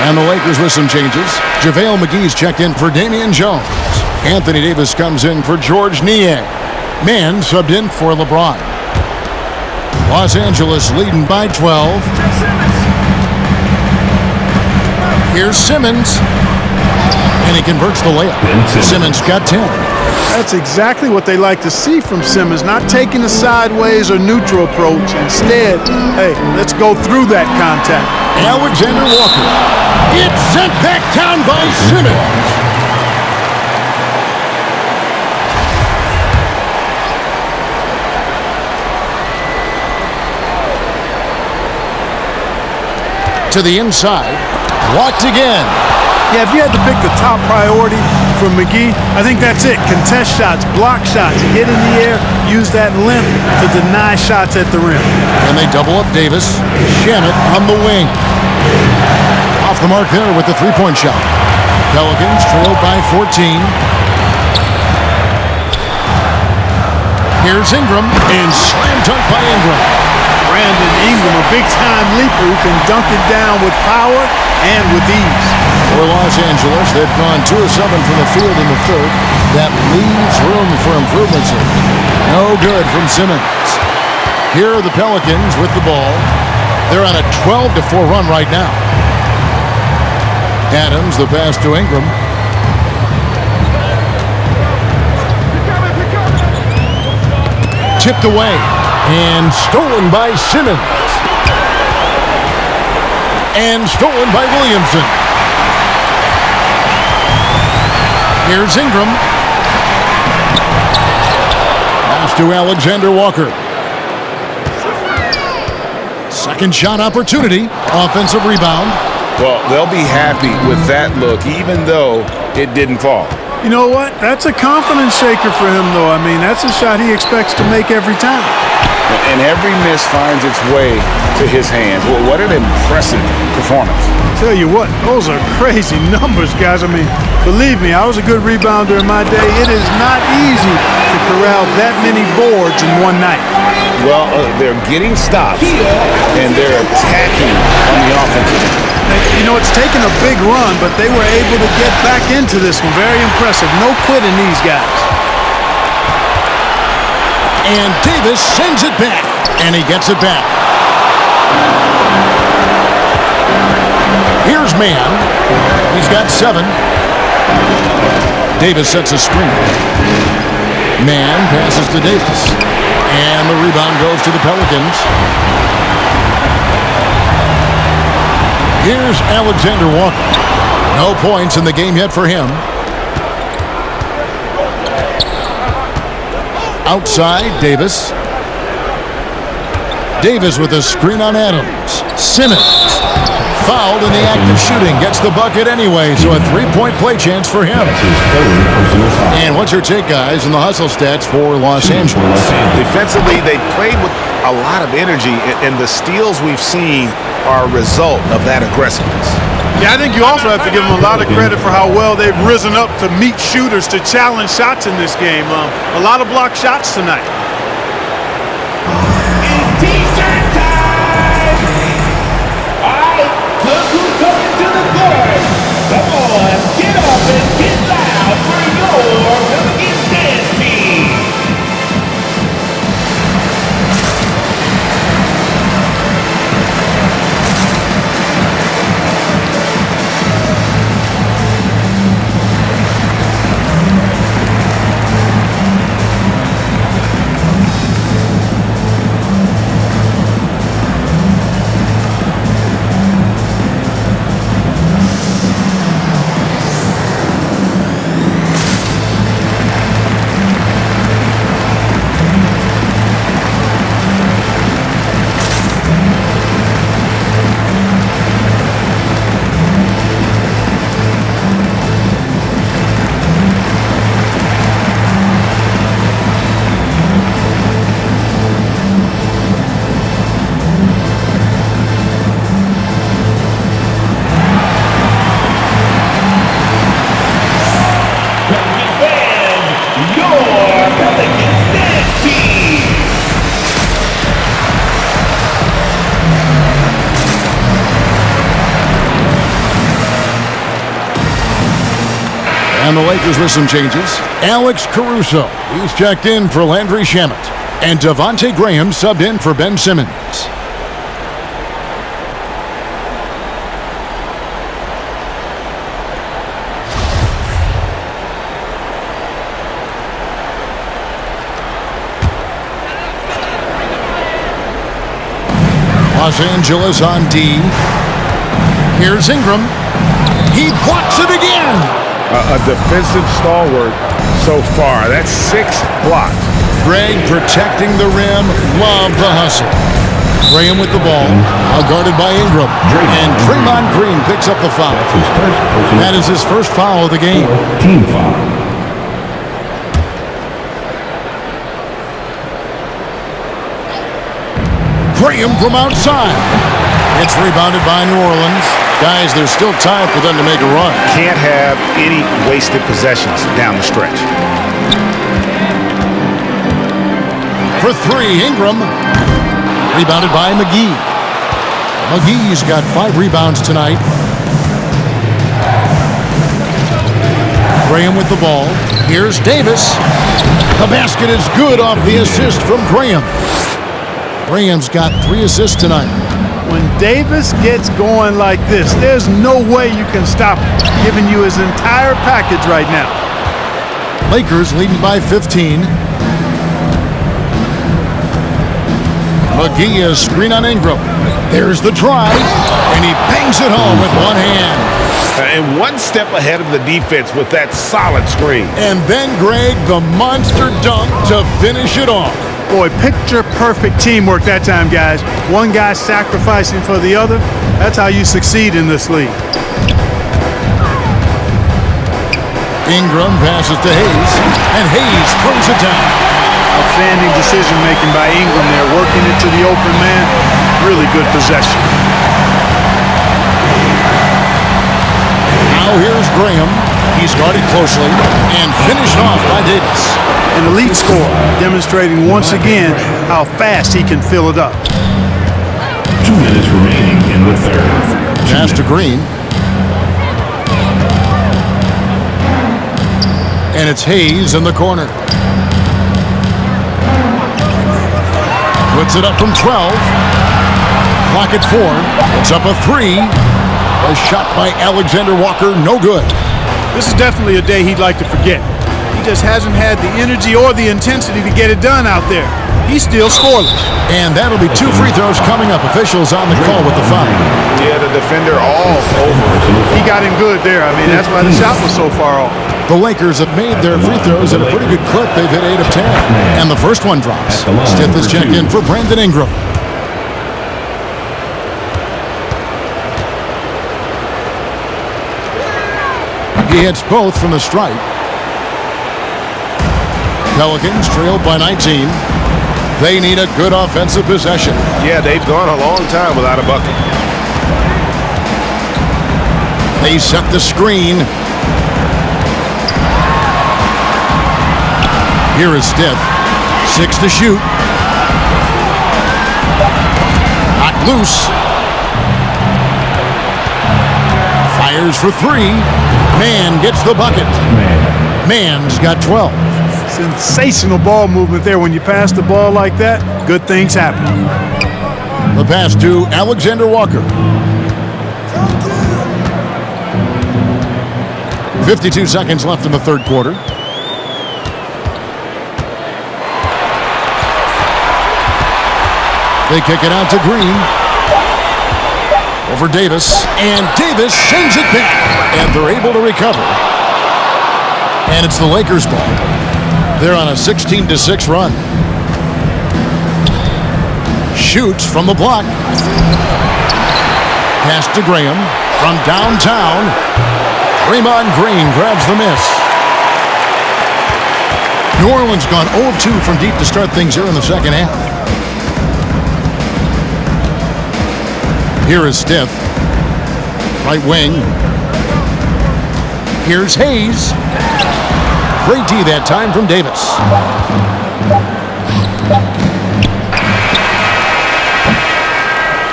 And the Lakers with some changes. JaVale McGee's checked in for Damian Jones. Anthony Davis comes in for George Niang. Mann subbed in for LeBron. Los Angeles leading by 12. Here's Simmons. And he converts the layup. Simmons got 10. That's exactly what they like to see from Simmons, not taking a sideways or neutral approach. Instead, hey, let's go through that contact. Alexander Walker. It's sent back down by Simmons. To the inside. Blocked again. Yeah, if you had to pick the top priority for McGee, I think that's it. Contest shots, block shots, get in the air, use that length to deny shots at the rim. And they double up Davis. Shamet on the wing. Off the mark there with the three-point shot. Pelicans trailed by 14. Here's Ingram, and slam dunk by Ingram. Brandon Ingram, a big-time leaper who can dunk it down with power and with ease. For Los Angeles, they've gone 2 of 7 from the field in the third. That leaves room for improvements. No good from Simmons. Here are the Pelicans with the ball. They're on a 12-4 run right now. Adams, the pass to Ingram. Tipped away and stolen by Simmons. And stolen by Williamson. Here's Ingram. Pass to Alexander Walker. Second shot opportunity. Offensive rebound. Well, they'll be happy with that look, even though it didn't fall. You know what? That's a confidence shaker for him, though. I mean, that's a shot he expects to make every time. And every miss finds its way to his hands. Well, what an impressive performance. Tell you what, those are crazy numbers, guys. I mean, believe me, I was a good rebounder in my day. It is not easy to corral that many boards in one night. Well, they're getting stops, and they're attacking on the offensive end. You know, it's taken a big run, but they were able to get back into this one. Very impressive. No quitting these guys. And Davis sends it back. And he gets it back. Here's Mann. He's got 7. Davis sets a screen. Mann passes to Davis. And the rebound goes to the Pelicans. Here's Alexander Walker. No points in the game yet for him. Outside, Davis. Davis with a screen on Adams. Simmons. Fouled in the act of shooting. Gets the bucket anyway, so a 3-point play chance for him. And what's your take, guys, in the hustle stats for Los Angeles? Defensively, they played with a lot of energy, and the steals we've seen are a result of that aggressiveness. Yeah, I think you also have to give them a lot of credit for how well they've risen up to meet shooters, to challenge shots in this game. A lot of blocked shots tonight. It's T-shirt time! All right, look who's coming to the court. Come on, get up and get loud for your Pelicans dance team. And the Lakers with some changes. Alex Caruso, he's checked in for Landry Shamet. And Devontae Graham subbed in for Ben Simmons. Los Angeles on D. Here's Ingram. He blocks it again. A defensive stalwart so far. That's 6 blocks. Greg protecting the rim. Love the hustle. Graham with the ball. Guarded by Ingram. And Draymond Green picks up the foul. That is his first foul of the game. Team foul. Graham from outside. It's rebounded by New Orleans. Guys, there's still time for them to make a run. Can't have any wasted possessions down the stretch. For 3, Ingram. Rebounded by McGee. McGee's got 5 rebounds tonight. Graham with the ball. Here's Davis. The basket is good off the assist from Graham. Graham's got 3 assists tonight. When Davis gets going like this, there's no way you can stop him, giving you his entire package right now. Lakers leading by 15. McGee is screen on Ingram. There's the drive, and he bangs it home with one hand. And one step ahead of the defense with that solid screen. And then, Greg, the monster dunk to finish it off. Boy, picture-perfect teamwork that time, guys. One guy sacrificing for the other. That's how you succeed in this league. Ingram passes to Hayes, and Hayes throws it down. Outstanding decision-making by Ingram there, working it to the open man. Really good possession. Now here's Graham. He's guarded closely and finished off by Davis. An elite score, demonstrating once again how fast he can fill it up. 2 minutes remaining in the third. Pass to Green. And it's Hayes in the corner. Puts it up from 12. Clock at 4. It's up a 3. A shot by Alexander Walker, no good. This is definitely a day he'd like to forget. He just hasn't had the energy or the intensity to get it done out there. He's still scoreless. And that'll be 2 free throws coming up. Officials on the call with the foul. Yeah, the defender all over. He got him good there. I mean, that's why the shot was so far off. The Lakers have made their free throws at a pretty good clip. They've hit 8 of 10. And the first one drops. Stith is checked in for Brandon Ingram. He hits both from the stripe. Pelicans trailed by 19. They need a good offensive possession. Yeah, they've gone a long time without a bucket. They set the screen. Here is Stith. 6 to shoot. Hot loose. Fires for 3. Mann gets the bucket. Mann's got 12. Sensational ball movement there. When you pass the ball like that, good things happen. The pass to Alexander Walker. 52 seconds left in the third quarter. They kick it out to Green. Over Davis. And Davis sends it back. And they're able to recover. And it's the Lakers' ball. They're on a 16-6 run. Shoots from the block. Pass to Graham from downtown. Draymond Green grabs the miss. New Orleans gone 0 of 2 from deep to start things here in the second half. Here is Stith. Right wing. Here's Hayes. Great D that time from Davis.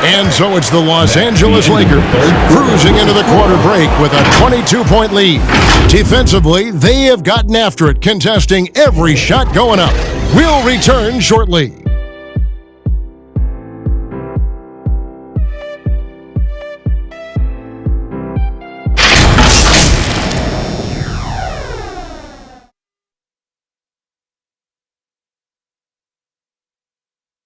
And so it's the Los Angeles Lakers cruising into the quarter break with a 22-point lead. Defensively, they have gotten after it, contesting every shot going up. We'll return shortly.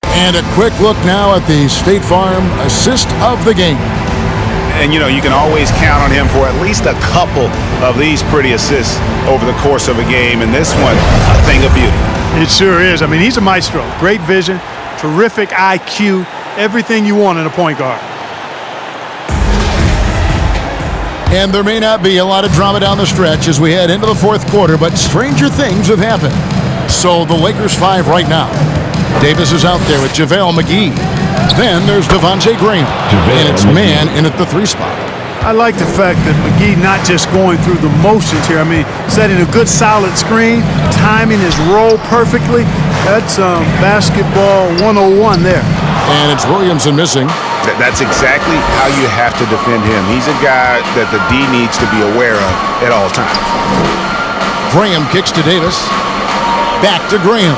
And a quick look now at the State Farm assist of the game. And, you know, you can always count on him for at least a couple of these pretty assists over the course of a game. And this one, a thing of beauty. It sure is. I mean, he's a maestro. Great vision, terrific IQ, everything you want in a point guard. And there may not be a lot of drama down the stretch as we head into the fourth quarter, but stranger things have happened. So the Lakers 5 right now. Davis is out there with JaVale McGee. Then there's Devontae Graham. And it's Mann in at the 3 spot. I like the fact that McGee not just going through the motions here. I mean, setting a good solid screen, timing his roll perfectly. That's basketball 101 there. And it's Williamson missing. That's exactly how you have to defend him. He's a guy that the D needs to be aware of at all times. Graham kicks to Davis. Back to Graham.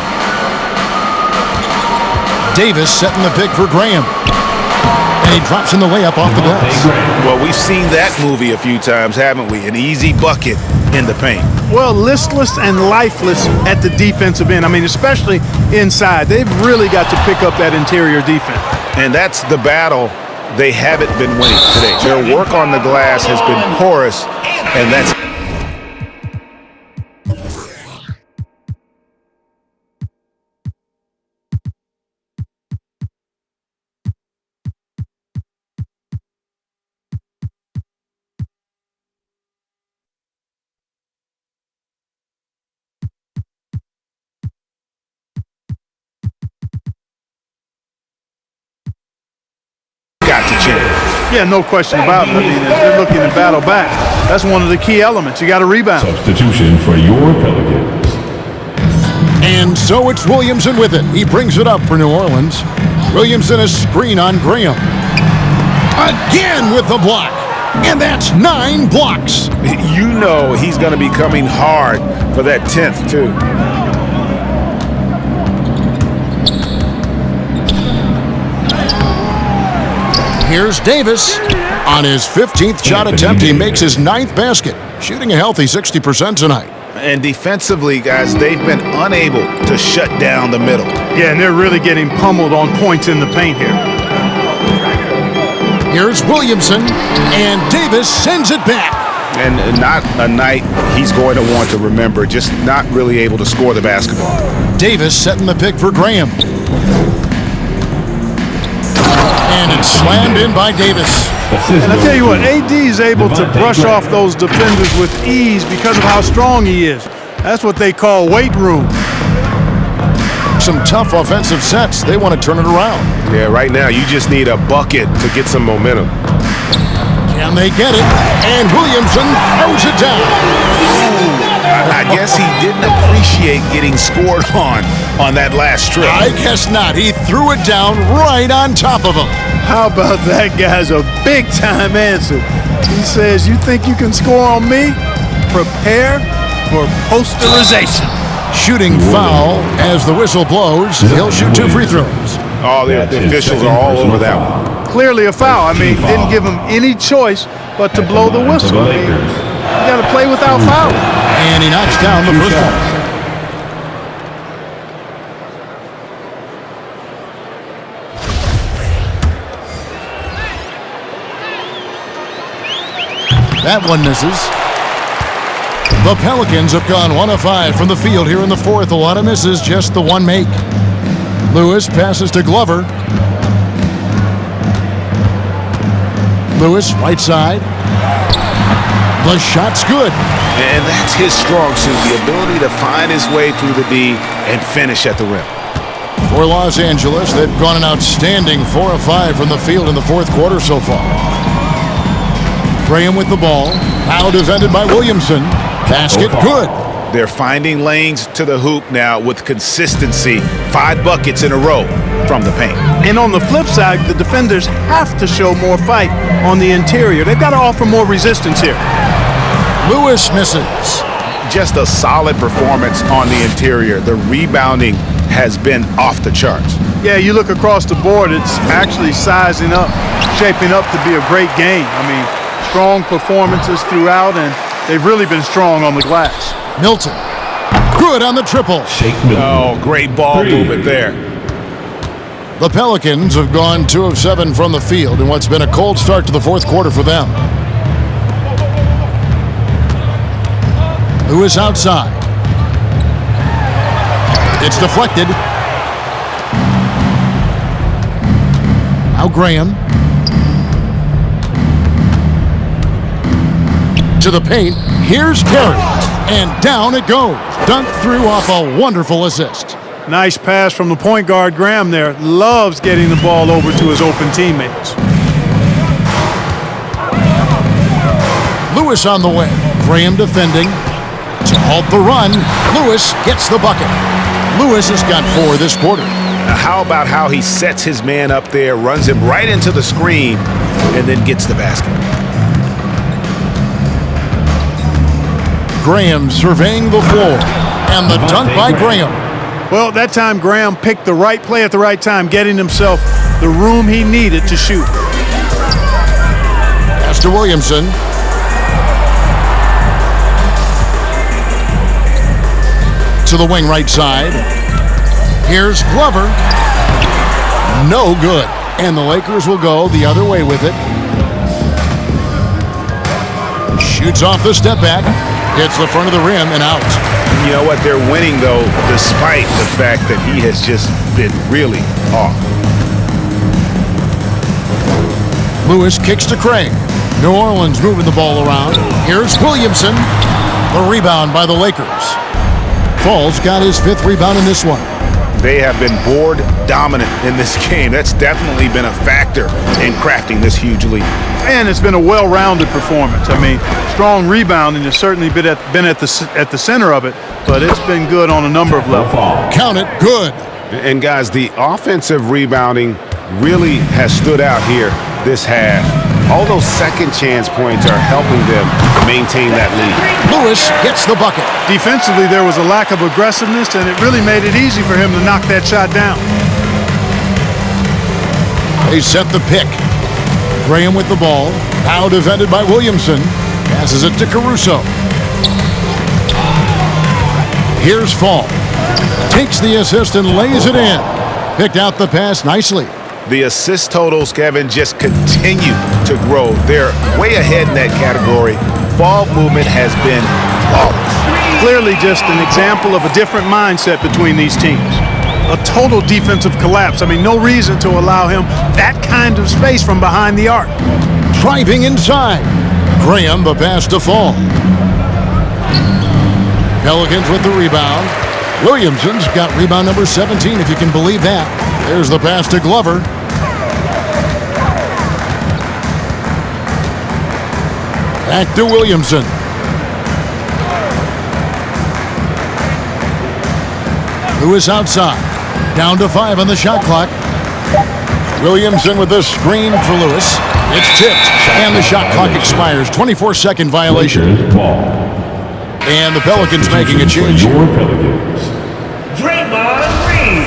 Davis setting the pick for Graham. And he drops in the layup off the glass. Well, we've seen that movie a few times, haven't we? An easy bucket in the paint. Well, listless and lifeless at the defensive end. I mean, especially inside. They've really got to pick up that interior defense. And that's the battle they haven't been winning today. Their work on the glass has been porous, and that's... Yeah, no question about it. I mean, as they're looking to battle back, that's one of the key elements. You got to rebound. Substitution for your Pelicans. And so it's Williamson with it. He brings it up for New Orleans. Williamson a screen on Graham. Again with the block. And that's 9 blocks. You know he's going to be coming hard for that 10th, too. Here's Davis. On his 15th shot attempt, he makes his 9th basket, shooting a healthy 60% tonight. And defensively, guys, they've been unable to shut down the middle. Yeah, and they're really getting pummeled on points in the paint here. Here's Williamson, and Davis sends it back. And not a night he's going to want to remember, just not really able to score the basketball. Davis setting the pick for Graham. And it's slammed in by Davis. And I tell you what, AD is able to brush off those defenders with ease because of how strong he is. That's what they call weight room. Some tough offensive sets. They want to turn it around. Yeah, right now you just need a bucket to get some momentum. Can they get it? And Williamson throws it down. I guess he didn't appreciate getting scored on that last trip. I guess not. He threw it down right on top of him. How about that guy's a big-time answer? He says, you think you can score on me? Prepare for posterization. Shooting foul as the whistle blows. He'll shoot 2 free throws. Oh, the officials are all over that one. Clearly a foul. I mean, didn't give him any choice but to blow the whistle. I mean, you got to play without fouling. And he knocks down the first one. That one misses. The Pelicans have gone 1 of 5 from the field here in the fourth. A lot of misses, just the one make. Lewis passes to Glover. Lewis, right side. The shot's good. And that's his strong suit, the ability to find his way through the D and finish at the rim. For Los Angeles, they've gone an outstanding 4 of 5 from the field in the fourth quarter so far. Graham with the ball. Now defended by Williamson. Basket good. They're finding lanes to the hoop now with consistency. 5 buckets in a row from the paint. And on the flip side, the defenders have to show more fight on the interior. They've got to offer more resistance here. Lewis misses. Just a solid performance on the interior. The rebounding has been off the charts. Yeah, you look across the board, it's actually sizing up, shaping up to be a great game. I mean, strong performances throughout, and they've really been strong on the glass. Milton. Good on the triple. Oh, great ball movement there. The Pelicans have gone 2 of 7 from the field in what's been a cold start to the fourth quarter for them. Lewis outside. It's deflected. Now Graham. To the paint. Here's Carey. And down it goes. Dunked through off a wonderful assist. Nice pass from the point guard, Graham there. Loves getting the ball over to his open teammates. Lewis on the way. Graham defending. To halt the run, Lewis gets the bucket. Lewis has got 4 this quarter. Now how about how he sets his man up there, runs him right into the screen, and then gets the basket. Graham surveying the floor. And the dunk by Graham. Well, that time Graham picked the right play at the right time, getting himself the room he needed to shoot. Pass to Williamson. To the wing right side. Here's Glover. No good. And the Lakers will go the other way with it. Shoots off the step back. Hits the front of the rim and out. You know what? They're winning, though, despite the fact that he has just been really off. Lewis kicks to Craig. New Orleans moving the ball around. Here's Williamson. The rebound by the Lakers. Paul's got his 5th rebound in this one. They have been board dominant in this game. That's definitely been a factor in crafting this huge lead. And it's been a well-rounded performance. I mean, strong rebounding has certainly been at the center of it, but it's been good on a number of levels. Count it, good. And guys, the offensive rebounding really has stood out here this half. All those second chance points are helping them maintain that lead. Lewis gets the bucket. Defensively, there was a lack of aggressiveness, and it really made it easy for him to knock that shot down. They set the pick. Graham with the ball. Now defended by Williamson. Passes it to Caruso. Here's Fall. Takes the assist and lays it in. Picked out the pass nicely. The assist totals, Kevin, just continue to grow. They're way ahead in that category. Ball movement has been flawless. Clearly just an example of a different mindset between these teams. A total defensive collapse. I mean, no reason to allow him that kind of space from behind the arc. Driving inside. Graham, the pass to Fall. Pelicans with the rebound. Williamson's got rebound number 17, if you can believe that. There's the pass to Glover. Back to Williamson. Lewis outside. Down to 5 on the shot clock. Williamson with the screen for Lewis. It's tipped, and the shot clock expires. 24-second violation. And the Pelicans making a change. Draymond Green.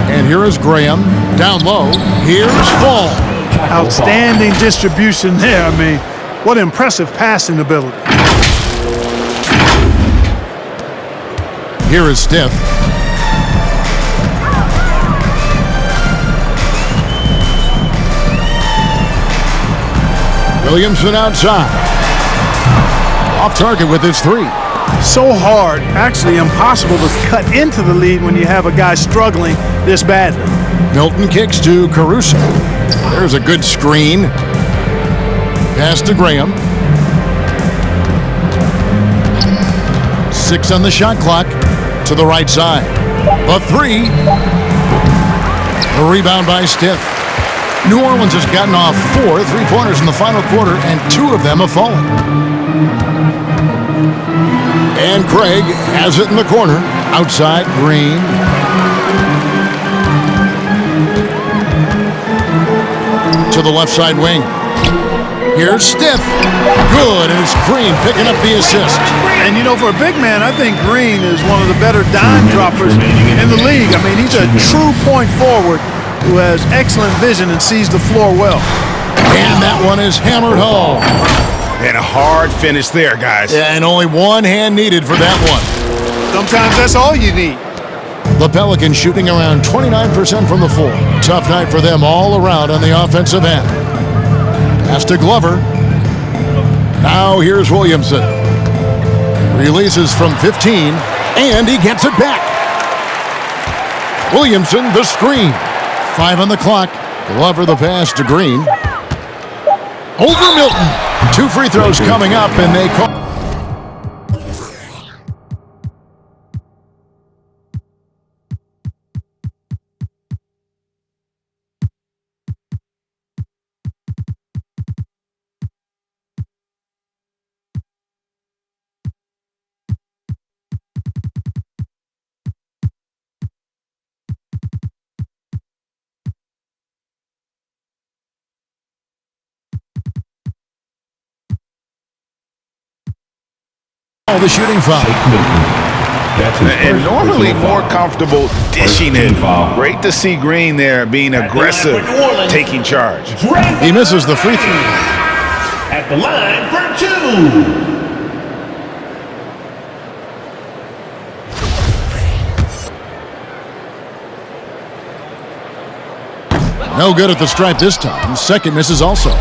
And here is Graham. Down low. Here's Fall. Outstanding distribution there. I mean, what impressive passing ability. Here is Steph. Williamson outside. Off target with his 3. So hard, actually impossible to cut into the lead when you have a guy struggling this badly. Milton kicks to Caruso. There's a good screen. Pass to Graham. 6 on the shot clock. To the right side. The 3. The rebound by Steph. New Orleans has gotten off 4 3-pointers in the final quarter, and 2 of them have fallen. And Craig has it in the corner. Outside, Green. To the left side wing. Here's Steph. Good, and it's Green picking up the assist. And you know, for a big man, I think Green is one of the better dime droppers in the league. I mean, he's a true point forward who has excellent vision and sees the floor well. And that one is hammered home. And a hard finish there, guys. Yeah, and only one hand needed for that one. Sometimes that's all you need. The Pelicans shooting around 29% from the floor. Tough night for them all around on the offensive end. Pass to Glover. Now here's Williamson. Releases from 15, and he gets it back. Williamson, the screen. 5 on the clock. Glover the pass to Green. Over Milton. 2 free throws coming up, and they call. The shooting foul. And normally more comfortable dishing it. Great to see Green there being aggressive, taking charge. He misses the free throw. At the line for 2. No good at the stripe this time. Second misses also.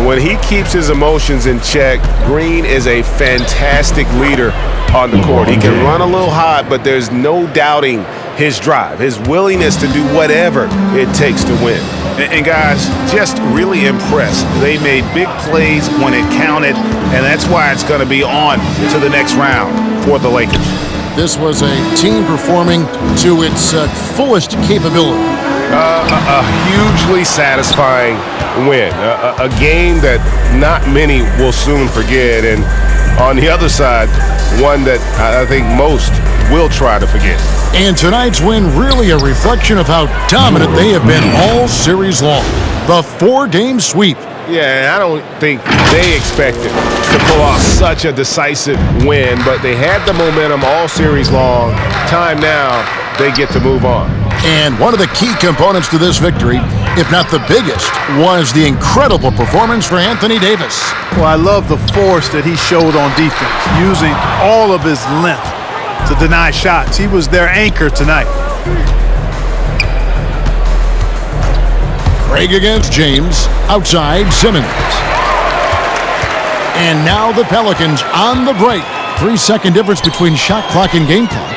When he keeps his emotions in check, Green is a fantastic leader on the court. He can run a little hot, but there's no doubting his drive, his willingness to do whatever it takes to win. And guys, just really impressed. They made big plays when it counted, and that's why it's going to be on to the next round for the Lakers. This was a team performing to its fullest capability. A hugely satisfying win. A game that not many will soon forget. And on the other side, one that I think most will try to forget. And tonight's win really a reflection of how dominant they have been all series long. The 4-game sweep Yeah, I don't think they expected to pull off such a decisive win, but they had the momentum all series long. Time now, they get to move on. And one of the key components to this victory, if not the biggest, was the incredible performance for Anthony Davis. Well, I love the force that he showed on defense, using all of his length to deny shots. He was their anchor tonight. Craig against James, outside Simmons. And now the Pelicans on the break. 3-second difference between shot clock and game clock.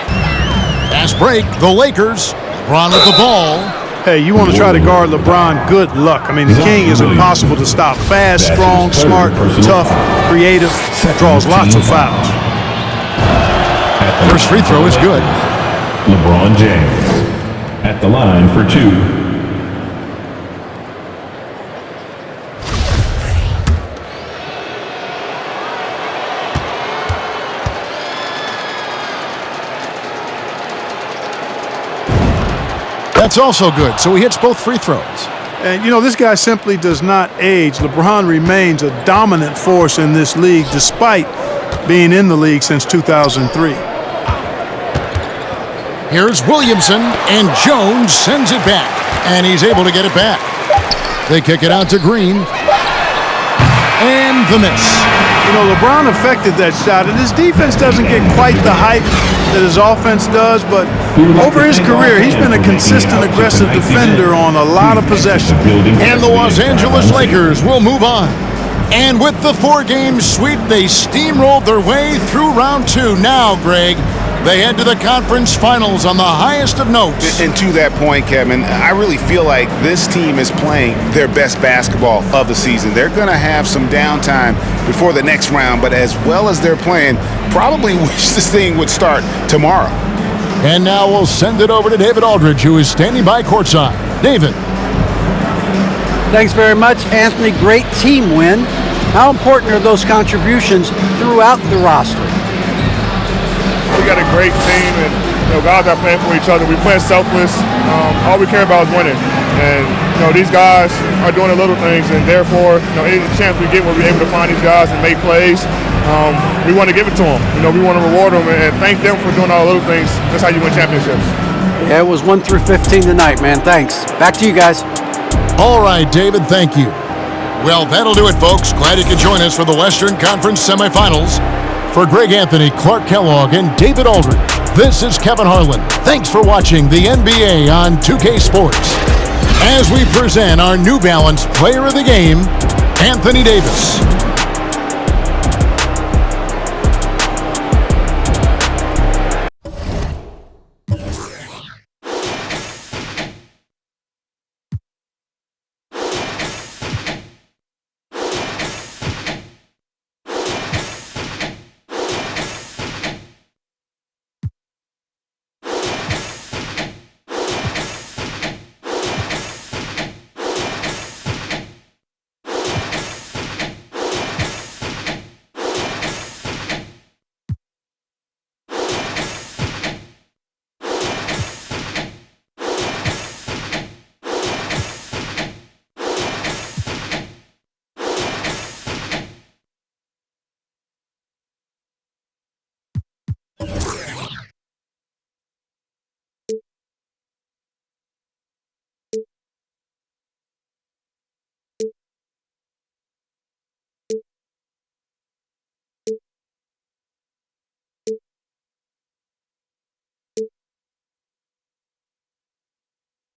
Fast break, the Lakers. LeBron with the ball. Hey, you want to try to guard LeBron, good luck. I mean, the king is impossible to stop. Fast, strong, smart, tough, creative, draws lots of fouls. First free throw is good. LeBron James at the line for 2. That's also good, so he hits both free throws. And, you know, this guy simply does not age. LeBron remains a dominant force in this league despite being in the league since 2003. Here's Williamson, and Jones sends it back, and he's able to get it back. They kick it out to Green, and the miss. You know, LeBron affected that shot, and his defense doesn't get quite the hype that his offense does, but over his career, he's been a consistent, aggressive defender on a lot of possession. And the Los Angeles Lakers will move on. And with the 4-game sweep, they steamrolled their way through round 2. Now, Greg, they head to the conference finals on the highest of notes. And to that point, Kevin, I really feel like this team is playing their best basketball of the season. They're going to have some downtime before the next round, but as well as they're playing, probably wish this thing would start tomorrow. And now we'll send it over to David Aldridge, who is standing by courtside. David. Thanks very much, Anthony. Great team win. How important are those contributions throughout the roster? We got a great team, and guys are playing for each other. We play selfless. All we care about is winning. And these guys are doing the little things, and therefore, any chance we get where we're able to find these guys and make plays, we want to give it to them. We want to reward them and thank them for doing all the little things. That's how you win championships. Yeah, it was 1 through 15 tonight, man. Thanks. Back to you guys. All right, David, thank you. Well, that'll do it, folks. Glad you could join us for the Western Conference semifinals. For Greg Anthony, Clark Kellogg, and David Aldridge, this is Kevin Harlan. Thanks for watching the NBA on 2K Sports. As we present our New Balance Player of the Game, Anthony Davis.